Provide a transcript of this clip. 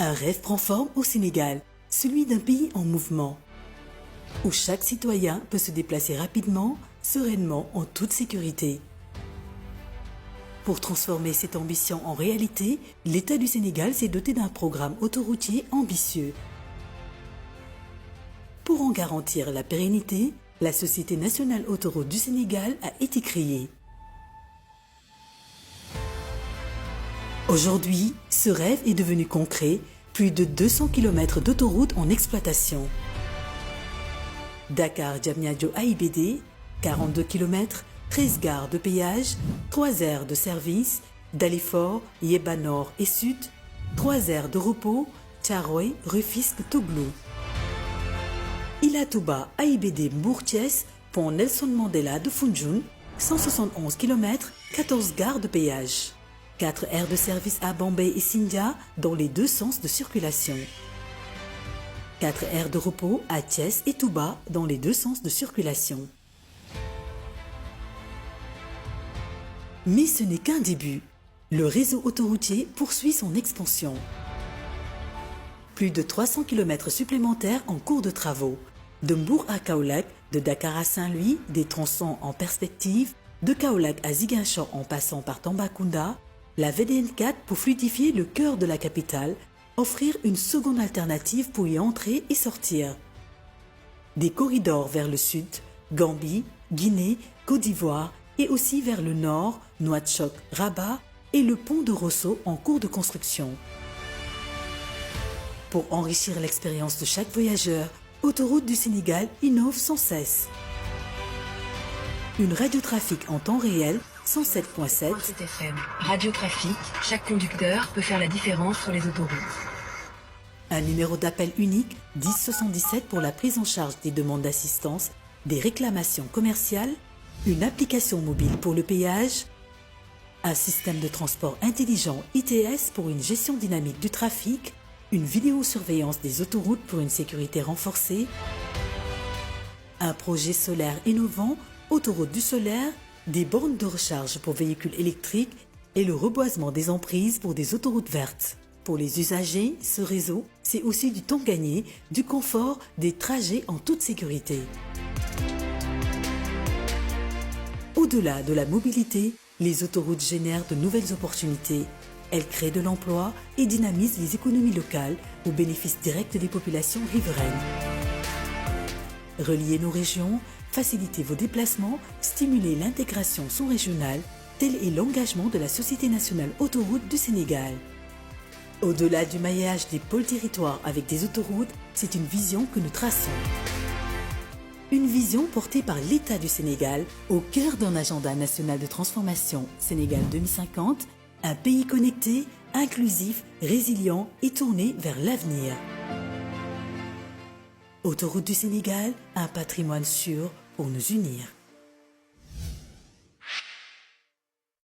Un rêve prend forme au Sénégal, celui d'un pays en mouvement, où chaque citoyen peut se déplacer rapidement, sereinement, en toute sécurité. Pour transformer cette ambition en réalité, l'État du Sénégal s'est doté d'un programme autoroutier ambitieux. Pour en garantir la pérennité, la Société nationale autoroute du Sénégal a été créée. Aujourd'hui, ce rêve est devenu concret, plus de 200 km d'autoroute en exploitation. Dakar-Diamniadio-AIBD, 42 km, 13 gares de péage, 3 aires de service, Dalifort, Yéba Nord et Sud, 3 aires de repos, Thiaroye, Rufisque, Toglou. Ila Touba, AIBD Mbour-Thiès, pont Nelson Mandela de Foundiougne, 171 km, 14 gares de péage. 4 aires de service à Bambey et Sindia dans les deux sens de circulation. 4 aires de repos à Thiès et Touba dans les deux sens de circulation. Mais ce n'est qu'un début. Le réseau autoroutier poursuit son expansion. Plus de 300 km supplémentaires en cours de travaux. De Mbour à Kaolack, de Dakar à Saint-Louis, des tronçons en perspective, de Kaolack à Ziguinchor en passant par Tambacounda, la VDN4 pour fluidifier le cœur de la capitale, offrir une seconde alternative pour y entrer et sortir. Des corridors vers le sud, Gambie, Guinée, Côte d'Ivoire et aussi vers le nord, Nouakchott, Rabat et le pont de Rosso en cours de construction. Pour enrichir l'expérience de chaque voyageur, Autoroute du Sénégal innove sans cesse. Une radiotrafic en temps réel, 107.7 FM. Radiotrafic, chaque conducteur peut faire la différence sur les autoroutes. Un numéro d'appel unique, 1077 pour la prise en charge des demandes d'assistance, des réclamations commerciales, une application mobile pour le péage, un système de transport intelligent ITS pour une gestion dynamique du trafic, une vidéosurveillance des autoroutes pour une sécurité renforcée, un projet solaire innovant, autoroute du solaire, des bornes de recharge pour véhicules électriques et le reboisement des emprises pour des autoroutes vertes. Pour les usagers, ce réseau, c'est aussi du temps gagné, du confort, des trajets en toute sécurité. Au-delà de la mobilité, les autoroutes génèrent de nouvelles opportunités. Elles créent de l'emploi et dynamisent les économies locales au bénéfice direct des populations riveraines. Relier nos régions, faciliter vos déplacements, stimuler l'intégration sous-régionale, tel est l'engagement de la Société nationale autoroute du Sénégal. Au-delà du maillage des pôles territoires avec des autoroutes, c'est une vision que nous traçons. Une vision portée par l'État du Sénégal au cœur d'un agenda national de transformation Sénégal 2050, un pays connecté, inclusif, résilient et tourné vers l'avenir. Autoroute du Sénégal, un patrimoine sûr pour nous unir.